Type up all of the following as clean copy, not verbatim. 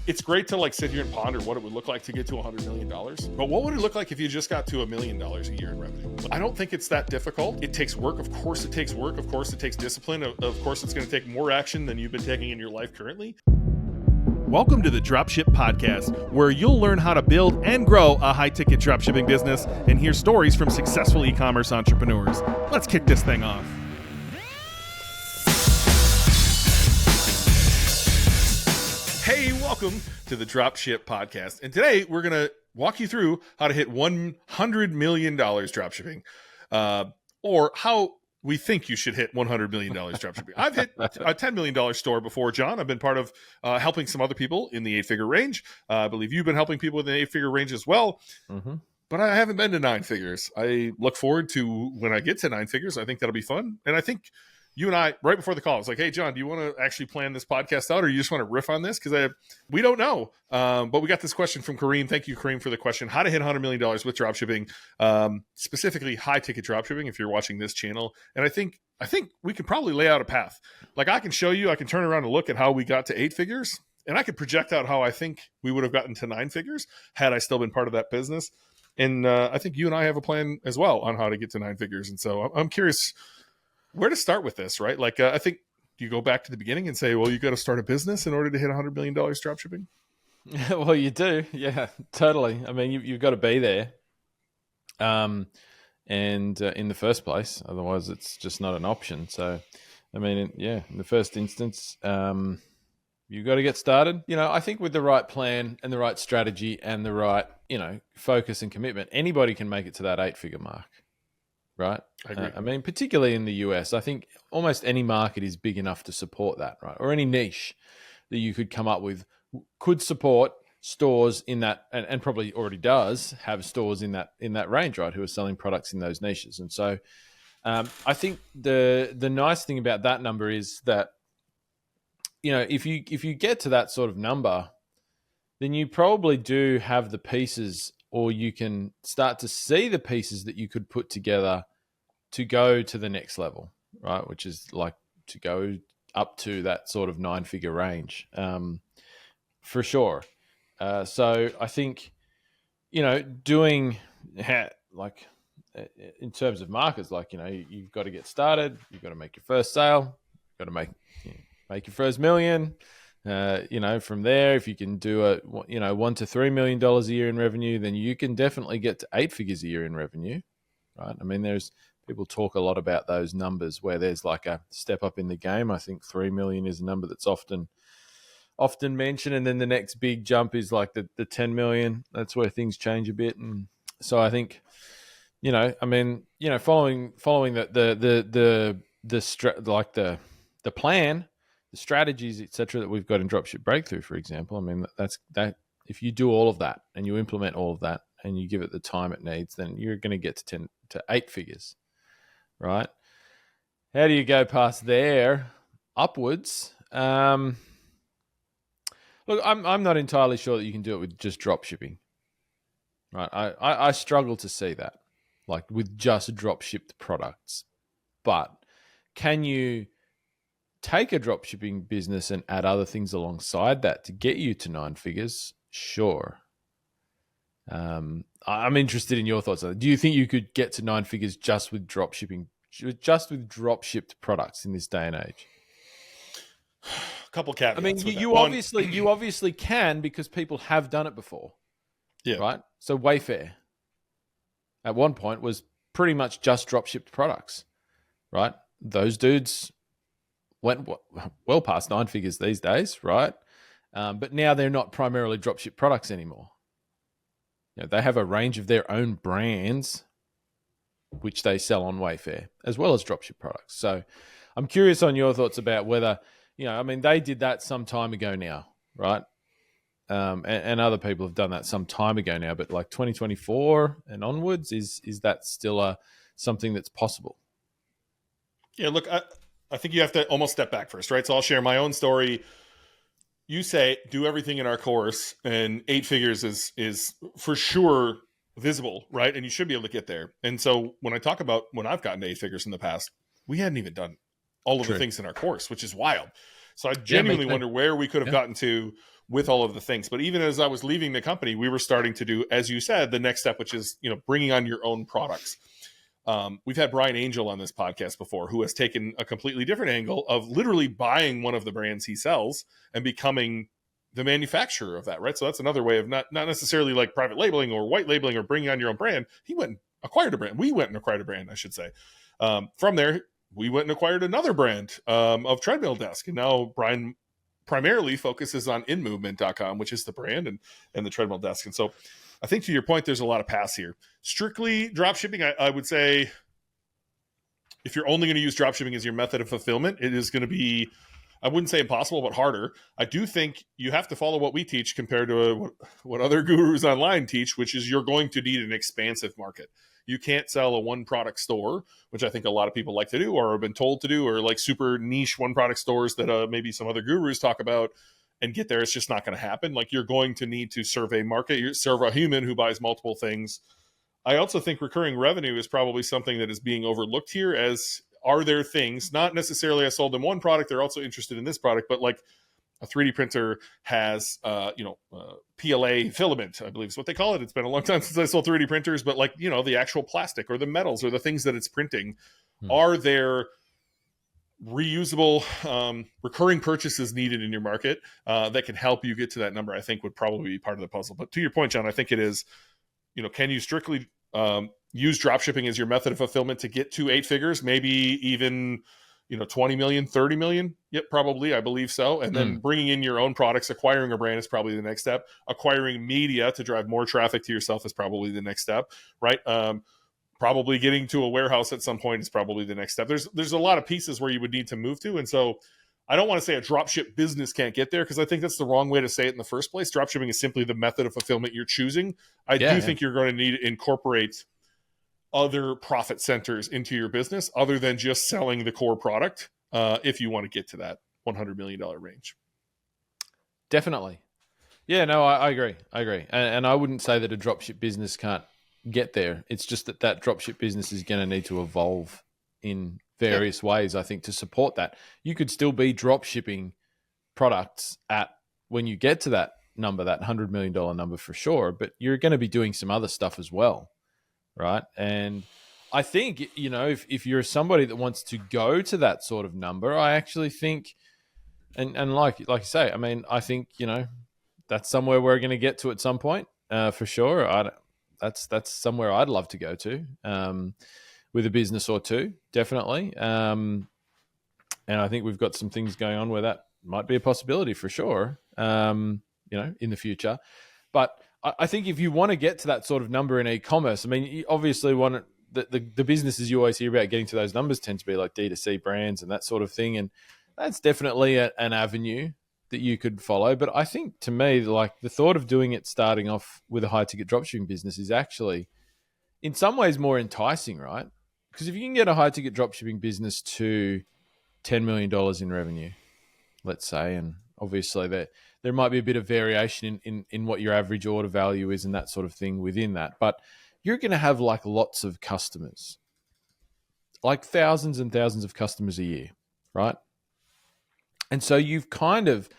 It's great to like sit here and ponder what it would look like to get to $100 million. But what would it look like if you just got to $1 million a year in revenue? I don't think it's that difficult. It takes work. Of course it takes work. Of course it takes discipline. Of course it's going to take more action than you've been taking in your life currently. Welcome to the Dropship Podcast, where you'll learn how to build and grow a high-ticket dropshipping business and hear stories from successful e-commerce entrepreneurs. Let's kick this thing off. Hey, welcome to the Dropship Podcast. And today we're going to walk you through how to hit $100 million dropshipping, or how we think you should hit $100 million dropshipping. I've hit a $10 million store before, John. I've been part of helping some other people in the 8-figure range. I believe you've been helping people in the 8-figure range as well. Mm-hmm. But I haven't been to 9 figures. I look forward to when I get to 9 figures. I think that'll be fun. And I think you and I, right before the call, I was like, hey, John, do you want to actually plan this podcast out, or you just want to riff on this? Because we don't know. But we got this question from Kareem. Thank you, Kareem, for the question. How to hit $100 million with dropshipping, specifically high-ticket dropshipping, if you're watching this channel. And I think we could probably lay out a path. Like, I can show you, I can turn around and look at how we got to 8 figures, and I could project out how I think we would have gotten to 9 figures had I still been part of that business. And I think you and I have a plan as well on how to get to 9 figures. And so I'm curious where to start with this, right? Like, I think you go back to the beginning and say, well, you got to start a business in order to hit $100 million dropshipping. Well, you do. Yeah, totally. I mean, you've got to be there. And in the first place, otherwise it's just not an option. So, I mean, in the first instance, you've got to get started. I think with the right plan and the right strategy and the right, focus and commitment, anybody can make it to that 8-figure mark. Right. I agree. I mean, particularly in the US, I think almost any market is big enough to support that, right? Or any niche that you could come up with could support stores in that, and probably already does have stores in that range, right? Who are selling products in those niches. And so I think the nice thing about that number is that, if you get to that sort of number, then you probably do have the pieces, or you can start to see the pieces that you could put together to go to the next level, right? Which is like to go up to that sort of 9-figure range, for sure. So I think, doing like in terms of markets, like, you've got to get started, you've got to make your first sale, you've got to make your first million. From there, if you can do $1 to $3 million a year in revenue, then you can definitely get to 8 figures a year in revenue, right? I mean, people talk a lot about those numbers where there's like a step up in the game. I think 3 million is a number that's often mentioned, and then the next big jump is like the 10 million. That's where things change a bit, and so I think, following the plan, the strategies, etc., that we've got in Dropship Breakthru, for example. I mean, that's that. If you do all of that and you implement all of that and you give it the time it needs, then you're going to get to 10 to 8 figures, right? How do you go past there upwards? Look, I'm not entirely sure that you can do it with just dropshipping, right? I struggle to see that, like with just dropshipped products. But can you take a dropshipping business and add other things alongside that to get you to 9 figures? Sure. I'm interested in your thoughts on that. Do you think you could get to 9 figures just with dropshipping, just with dropshipped products in this day and age? A couple caveats. I mean, you obviously can, because people have done it before. Yeah. Right. So Wayfair at one point was pretty much just dropshipped products, right? Those dudes went well past 9 figures these days, right? But now they're not primarily dropship products anymore. They have a range of their own brands, which they sell on Wayfair, as well as dropship products. So I'm curious on your thoughts about whether, they did that some time ago now, right? And other people have done that some time ago now, but like 2024 and onwards, is that still something that's possible? Yeah, look, I think you have to almost step back first, right? So I'll share my own story. You say, do everything in our course, and 8 figures is for sure visible, right? And you should be able to get there. And so when I talk about when I've gotten to 8 figures in the past, we hadn't even done all of the things in our course, which is wild. So I genuinely wonder where we could have gotten to with all of the things. But even as I was leaving the company, we were starting to do, as you said, the next step, which is, bringing on your own products. We've had Brian Angel on this podcast before, who has taken a completely different angle of literally buying one of the brands he sells and becoming the manufacturer of that, right? So that's another way of not necessarily like private labeling or white labeling or bringing on your own brand. He went and acquired a brand. We went and acquired a brand, I should say. From there, we went and acquired another brand of treadmill desk. And now Brian primarily focuses on inmovement.com, which is the brand and the treadmill desk. And so I think to your point, there's a lot of paths here. Strictly drop shipping, I would say if you're only going to use drop shipping as your method of fulfillment, it is going to be, I wouldn't say impossible, but harder. I do think you have to follow what we teach compared to what other gurus online teach, which is you're going to need an expansive market. You can't sell a one product store, which I think a lot of people like to do or have been told to do, or like super niche one product stores that maybe some other gurus talk about and get there. It's just not going to happen. Like, you're going to need to serve a market, you serve a human who buys multiple things. I also think recurring revenue is probably something that is being overlooked here, as are there things, not necessarily I sold them one product, they're also interested in this product, but like a 3D printer has, PLA filament, I believe is what they call it. It's been a long time since I sold 3D printers, but like, the actual plastic or the metals or the things that it's printing, are there reusable recurring purchases needed in your market that can help you get to that number? I think would probably be part of the puzzle. But to your point, John, I think it is, can you strictly use dropshipping as your method of fulfillment to get to 8 figures, maybe even 20 million, 30 million? Yep, probably. I believe so. And then bringing in your own products, acquiring a brand is probably the next step. Acquiring media to drive more traffic to yourself is probably the next step, right? Probably getting to a warehouse at some point is probably the next step. There's a lot of pieces where you would need to move to. And so I don't want to say a dropship business can't get there, because I think that's the wrong way to say it in the first place. Dropshipping is simply the method of fulfillment you're choosing. I do think you're going to need to incorporate other profit centers into your business other than just selling the core product if you want to get to that $100 million range. Definitely. Yeah, no, I agree. And I wouldn't say that a dropship business can't get there. It's just that dropship business is going to need to evolve in various ways, I think, to support that. You could still be dropshipping products when you get to that number, that $100 million number for sure, but you're going to be doing some other stuff as well. Right. And I think, if you're somebody that wants to go to that sort of number, I actually think, and like you say, I mean, I think, that's somewhere we're going to get to at some point for sure. That's somewhere I'd love to go to with a business or two, definitely. And I think we've got some things going on where that might be a possibility for sure, in the future. But I think if you want to get to that sort of number in e-commerce, I mean, you obviously the businesses you always hear about getting to those numbers tend to be like D2C brands and that sort of thing. And that's definitely an avenue that you could follow. But I think, to me, like, the thought of doing it starting off with a high ticket dropshipping business is actually in some ways more enticing, right? Because if you can get a high ticket dropshipping business to $10 million in revenue, let's say, and obviously there might be a bit of variation in what your average order value is and that sort of thing within that. But you're going to have like lots of customers, like thousands and thousands of customers a year, right? And so you've kind of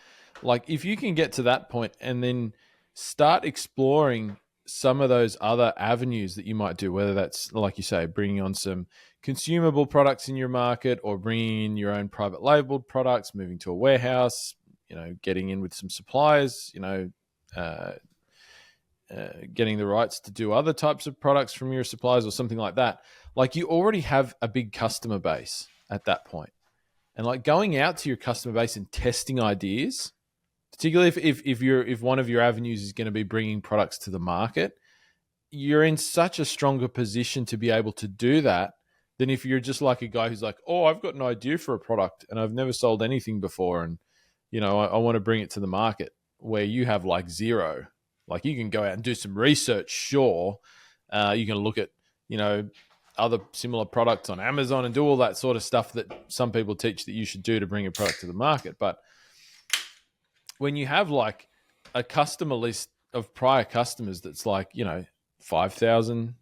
like, if you can get to that point and then start exploring some of those other avenues that you might do, whether that's, like you say, bringing on some consumable products in your market or bringing in your own private labeled products, moving to a warehouse, getting in with some suppliers, getting the rights to do other types of products from your suppliers or something like that. Like, you already have a big customer base at that point. And like going out to your customer base and testing ideas, particularly if one of your avenues is going to be bringing products to the market, you're in such a stronger position to be able to do that than if you're just like a guy who's like, oh, I've got an idea for a product and I've never sold anything before. And, I want to bring it to the market, where you have like zero. Like, you can go out and do some research, sure. You can look at, other similar products on Amazon and do all that sort of stuff that some people teach that you should do to bring a product to the market. But when you have like a customer list of prior customers that's like, 5,000,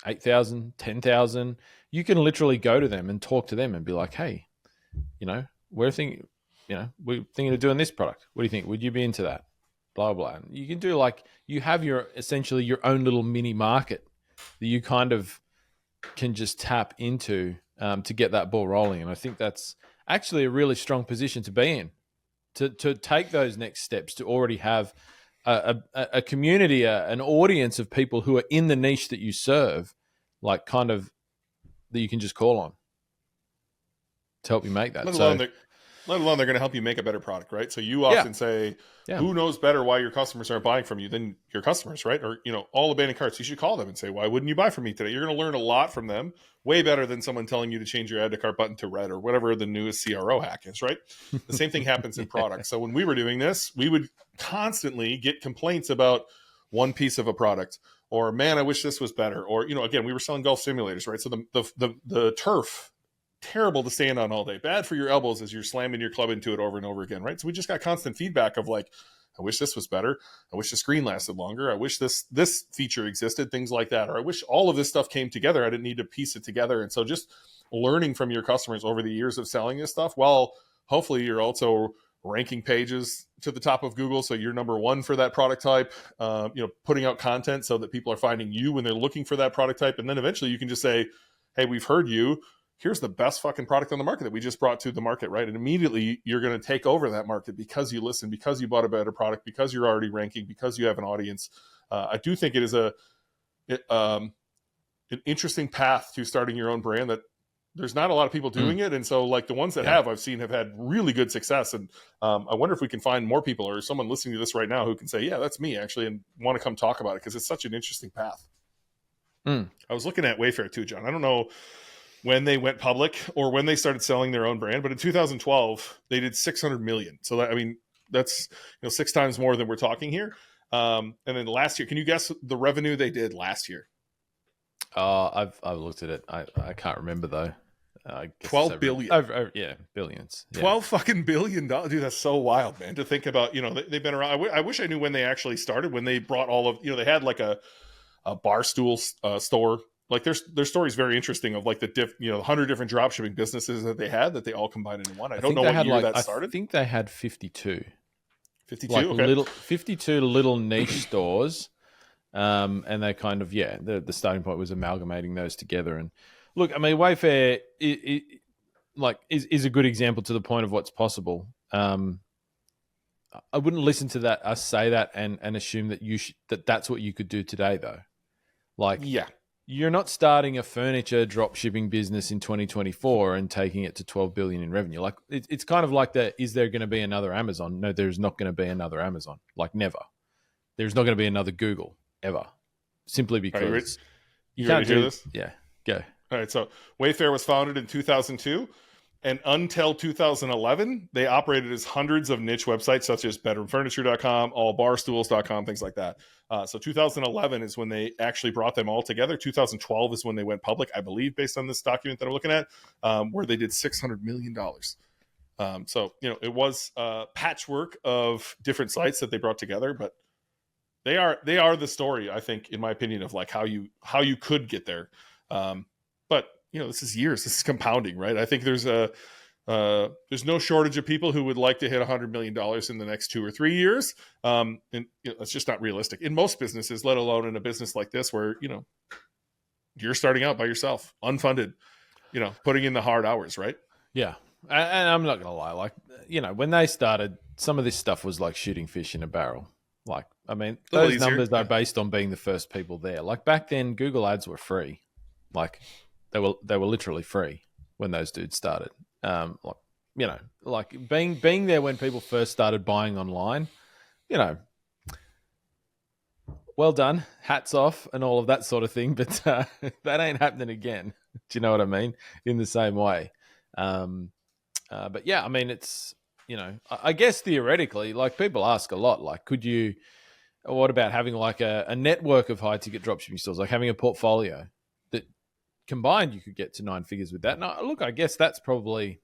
8,000, 10,000, you can literally go to them and talk to them and be like, hey, we're thinking, we're thinking of doing this product. What do you think? Would you be into that? Blah, blah. And you can do like, you have essentially your own little mini market that you kind of can just tap into to get that ball rolling. And I think that's actually a really strong position to be in, to take those next steps, to already have a community, an audience of people who are in the niche that you serve, like kind of that you can just call on to help you make that. Let alone they're going to help you make a better product, right? So you often say, who knows better why your customers aren't buying from you than your customers, right? Or, all abandoned carts. You should call them and say, why wouldn't you buy from me today? You're going to learn a lot from them, way better than someone telling you to change your add to cart button to red or whatever the newest CRO hack is, right? The same thing happens in products. So when we were doing this, we would constantly get complaints about one piece of a product, or man, I wish this was better. Or, again, we were selling golf simulators, right? So the turf, terrible to stand on all day, bad for your elbows as you're slamming your club into it over and over again, right? So we just got constant feedback of like, I wish this was better. I wish the screen lasted longer. I wish this feature existed, things like that. Or I wish all of this stuff came together. I didn't need to piece it together. And so just learning from your customers over the years of selling this stuff, while hopefully you're also ranking pages to the top of Google, so you're number one for that product type, putting out content so that people are finding you when they're looking for that product type. And then eventually you can just say, hey, we've heard you. Here's the best fucking product on the market that we just brought to the market, right? And immediately you're going to take over that market because you listen, because you bought a better product, because you're already ranking, because you have an audience. I do think it is an interesting path to starting your own brand that there's not a lot of people doing it. And so like the ones that I've seen have had really good success. And I wonder if we can find more people or someone listening to this right now who can say, yeah, that's me actually, and want to come talk about it, because it's such an interesting path. I was looking at Wayfair too, John. I don't know when they went public or when they started selling their own brand, but in 2012 they did 600 million. So that's 6 times more than we're talking here. And then last year, can you guess the revenue they did last year? I've looked at it. I can't remember though. 12 billion. Billions. 12 fucking billion dollars. Dude, that's so wild, man, to think about. They've been around. I wish I knew when they actually started, when they brought all of, they had like a bar stool store. Like their story is very interesting of like the 100 different dropshipping businesses that they had that they all combined into one. I don't know what year that started. I think they had 52. 52, like okay. 52 little niche stores. And they kind of, the starting point was amalgamating those together. And look, I mean, Wayfair is a good example to the point of what's possible. I wouldn't listen to us say that and assume that that's what you could do today though. You're not starting a furniture drop shipping business in 2024 and taking it to 12 billion in revenue. Like it's kind of like is there going to be another Amazon? No, there's not going to be another Amazon. Like never. There's not going to be another Google ever. Simply because you can't hear this. Yeah, go. All right. So Wayfair was founded in 2002. And until 2011, they operated as hundreds of niche websites such as bedroomfurniture.com, allbarstools.com, things like that. So 2011 is when they actually brought them all together. 2012 is when they went public, I believe, based on this document that I'm looking at, where they did $600 million. So, it was a patchwork of different sites that they brought together, but they are the story, I think, in my opinion, of like how you could get there. But this is years. This is compounding, right? I think there's no shortage of people who would like to hit $100 million in the next 2 or 3 years. And that's just not realistic in most businesses, let alone in a business like this where, you're starting out by yourself, unfunded, putting in the hard hours, right? Yeah. And I'm not going to lie. Like, when they started, some of this stuff was like shooting fish in a barrel. Like, I mean, those numbers are based on being the first people there. Like back then, Google ads were free. Like, they were literally free when those dudes started. Like being there when people first started buying online, well done, hats off and all of that sort of thing. But that ain't happening again. Do you know what I mean? In the same way. But yeah, I mean, it's, I guess theoretically, like people ask a lot, like, what about having like a network of high ticket dropshipping stores, like having a portfolio that combined you could get to 9 figures with that? Now, look, I guess that's probably,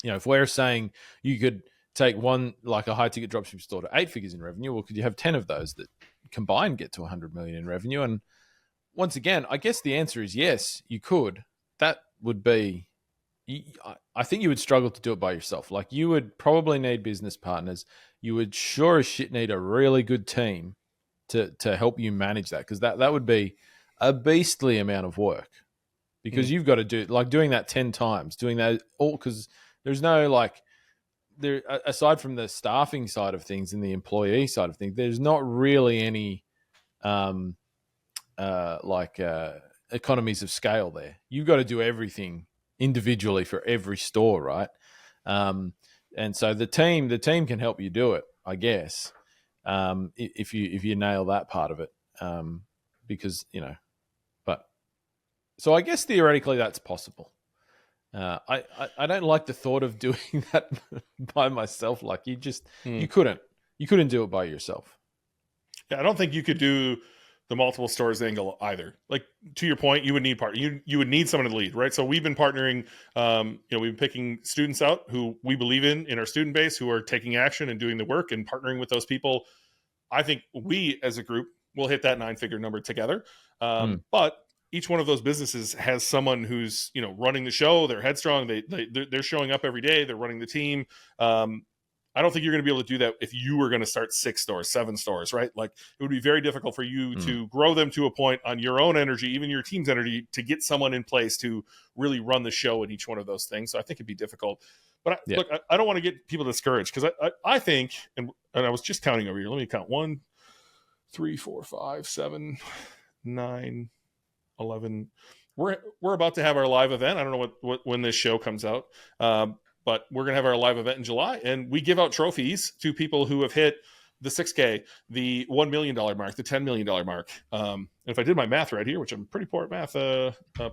if we're saying you could take one, like a high ticket dropshipping store to 8 figures in revenue, or could you have 10 of those that combined get to 100 million in revenue? And once again, I guess the answer is yes, you could. That would be I think you would struggle to do it by yourself. Like, you would probably need business partners. You would sure as shit need a really good team to help you manage that, because that would be a beastly amount of work, because you've got to do like doing that 10 times, doing that all, because there's no like there aside from the staffing side of things and the employee side of things, there's not really any um economies of scale there. You've got to do everything individually for every store, right? And so the team can help you do it, I guess, if you nail that part of it, because But so I guess theoretically that's possible. I don't like the thought of doing that by myself. Like, you couldn't do it by yourself. Yeah, I don't think you could do the multiple stores angle either. Like, to your point, you would need you would need someone to lead, right? So we've been partnering, we've been picking students out who we believe in our student base, who are taking action and doing the work, and partnering with those people. I think we as a group will hit that 9-figure number together. But each one of those businesses has someone who's, running the show. They're headstrong. They're showing up every day. They're running the team. I don't think you're going to be able to do that if you were going to start 6 stores, 7 stores, right? Like, it would be very difficult for you to grow them to a point on your own energy, even your team's energy, to get someone in place to really run the show in each one of those things. So I think it'd be difficult. But look, I don't want to get people discouraged, because I think, and I was just counting over here. Let me count: 1, 3, 4, 5, 7, 9, 11. We're about to have our live event. I don't know when this show comes out. But we're going to have our live event in July, and we give out trophies to people who have hit the 6K, the $1 million mark, the $10 million mark. And if I did my math right here, which I'm pretty poor at math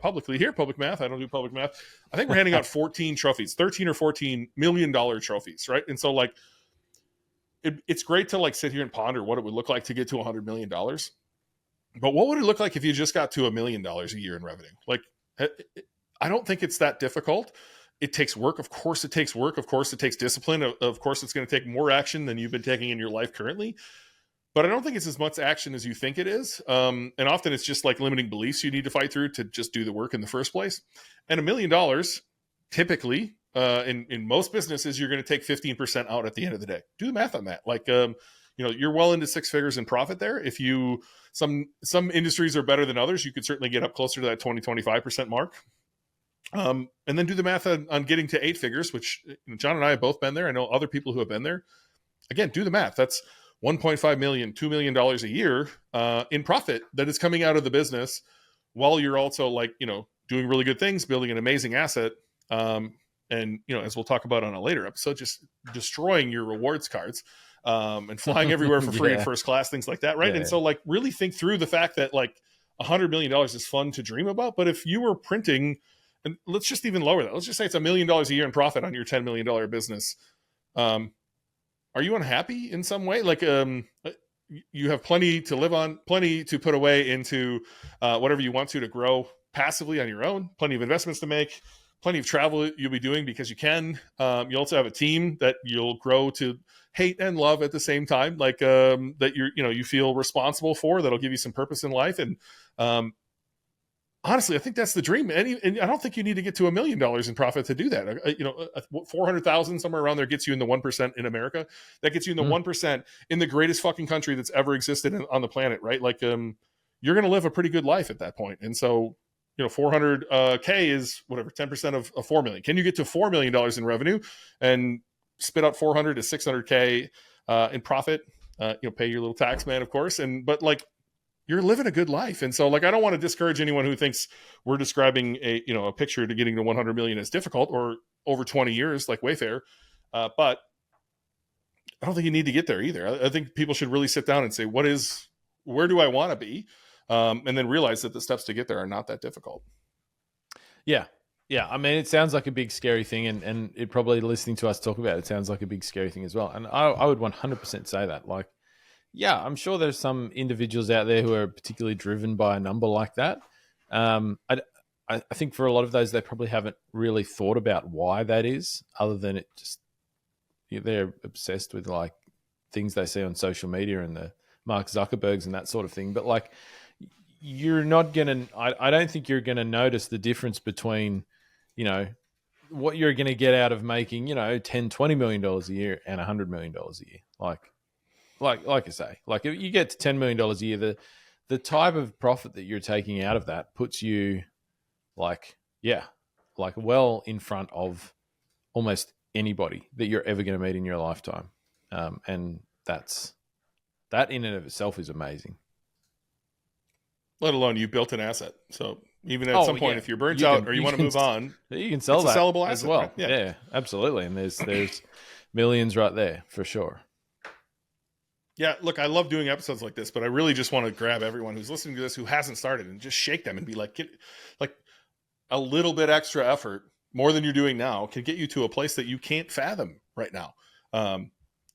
publicly here, public math, I don't do public math. I think we're handing out 14 trophies, 13 or $14 million trophies, right? And so, like, it's great to like sit here and ponder what it would look like to get to $100 million. But what would it look like if you just got to $1 million a year in revenue? Like, I don't think it's that difficult. It takes work. Of course it takes work. Of course it takes discipline. Of course it's going to take more action than you've been taking in your life currently. But I don't think it's as much action as you think it is. And often it's just like limiting beliefs you need to fight through to just do the work in the first place. And $1 million, typically, in most businesses, you're going to take 15% out at the end of the day. Do the math on that. Like, you're well into 6 figures in profit there. If some industries are better than others, you could certainly get up closer to that 20-25% mark. And then do the math on getting to 8 figures, which John and I have both been there. I know other people who have been there. Again, do the math. That's $1.5 million, $2 million a year in profit that is coming out of the business, while you're also, like, doing really good things, building an amazing asset. And, as we'll talk about on a later episode, just destroying your rewards cards and flying everywhere for free in first class, things like that. Right. And so, like, really think through the fact that, like, $100 million is fun to dream about. But if you were printing, and let's just even lower that. Let's just say it's $1 million a year in profit on your $10 million business. Are you unhappy in some way? Like, you have plenty to live on, plenty to put away into whatever you want to grow passively on your own, plenty of investments to make, plenty of travel you'll be doing because you can. You also have a team that you'll grow to hate and love at the same time, like that you feel responsible for, that'll give you some purpose in life. And honestly, I think that's the dream. And I don't think you need to get to $1 million in profit to do that. 400,000, somewhere around there, gets you in the 1% in America. That gets you in the 1% in the greatest fucking country that's ever existed on the planet, right? Like, you're going to live a pretty good life at that point. And so, 400K is whatever, 10% of 4 million. Can you get to $4 million in revenue and spit out 400 to 600K in profit? Pay your little tax man, of course. But like, you're living a good life. And so, like, I don't want to discourage anyone who thinks we're describing a picture to getting to 100 million as difficult, or over 20 years like Wayfair. But I don't think you need to get there either. I think people should really sit down and say, where do I want to be? And then realize that the steps to get there are not that difficult. Yeah. Yeah. I mean, it sounds like a big, scary thing. And it probably, listening to us talk about it, sounds like a big, scary thing as well. And I would 100% say that. Like, yeah, I'm sure there's some individuals out there who are particularly driven by a number like that. I think for a lot of those, they probably haven't really thought about why that is, other than it just, they're obsessed with like things they see on social media and the Mark Zuckerbergs and that sort of thing. But like, you're not going to, I don't think you're going to notice the difference between, what you're going to get out of making, you know, $10-20 million a year and $100 million a year. Like I say, like if you get to $10 million a year, the type of profit that you're taking out of that puts you like well in front of almost anybody that you're ever going to meet in your lifetime. And that in and of itself is amazing. Let alone you built an asset. So even at some point, if you're burnt out or you want to move on, you can sell that a sellable asset as well. Right? Yeah, absolutely. And there's millions right there for sure. Yeah, look, I love doing episodes like this, but I really just want to grab everyone who's listening to this who hasn't started and just shake them and be like, a little bit extra effort, more than you're doing now, can get you to a place that you can't fathom right now. And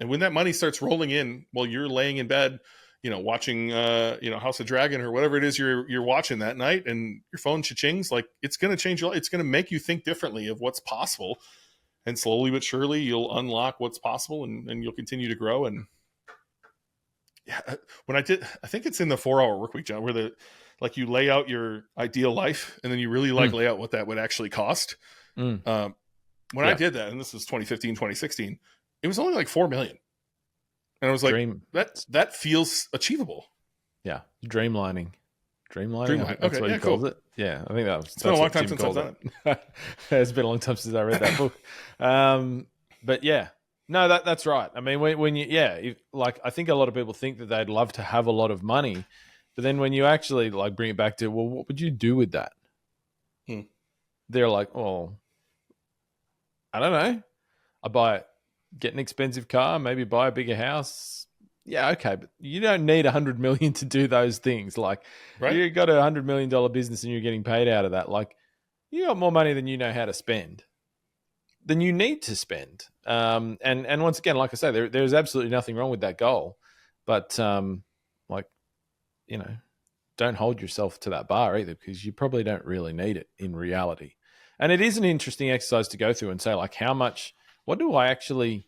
when that money starts rolling in while you're laying in bed, you know, watching, House of Dragon or whatever it is you're watching that night, and your phone cha-chings, like it's going to change your life. It's going to make you think differently of what's possible. And slowly but surely you'll unlock what's possible and you'll continue to grow. And yeah, I think it's in the 4-Hour Workweek, John, where you lay out your ideal life and then you really lay out what that would actually cost. When I did that, and this was 2015, 2016, it was only like $4 million. And I was like, that feels achievable. Yeah. Dreamlining. That's what he calls it. Yeah. I think it's been a long time since I've done it. It's been a long time since I read that book. But yeah, no, that's right. I mean, when you, I think a lot of people think that they'd love to have a lot of money, but then when you actually like bring it back to, well, what would you do with that? They're like, oh, I don't know. Get an expensive car, maybe buy a bigger house. Yeah, okay, but you don't need $100 million to do those things. Like, you got a $100 million business and you're getting paid out of that. Like, you got more money than you know how to spend, than you need to spend. And once again, like I say, there's absolutely nothing wrong with that goal, but don't hold yourself to that bar either, because you probably don't really need it in reality. And it is an interesting exercise to go through and say, like, how much. What do I actually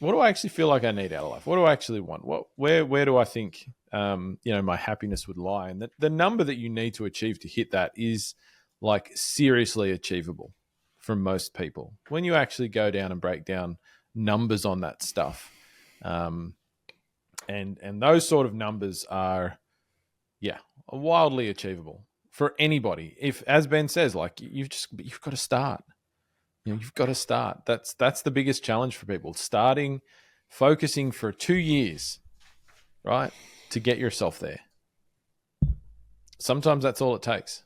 feel like I need out of life? What do I actually want? Where do I think, my happiness would lie? And the number that you need to achieve to hit that is like seriously achievable for most people. When you actually go down and break down numbers on that stuff, and those sort of numbers are, wildly achievable for anybody. If, as Ben says, like you've got to start. You've got to start. That's the biggest challenge for people. Starting, focusing for 2 years, right, to get yourself there. Sometimes that's all it takes.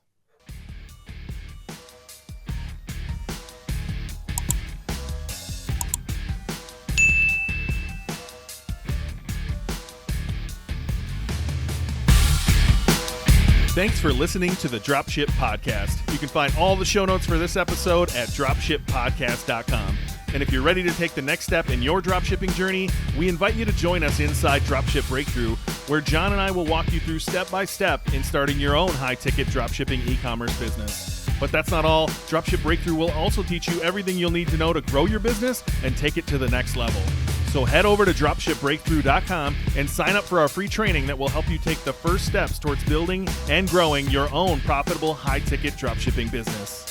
Thanks for listening to the Dropship Podcast. You can find all the show notes for this episode at dropshippodcast.com. And if you're ready to take the next step in your dropshipping journey, we invite you to join us inside Dropship Breakthru, where John and I will walk you through step by step in starting your own high-ticket dropshipping e-commerce business. But that's not all. Dropship Breakthru will also teach you everything you'll need to know to grow your business and take it to the next level. So head over to dropshipbreakthru.com and sign up for our free training that will help you take the first steps towards building and growing your own profitable high-ticket dropshipping business.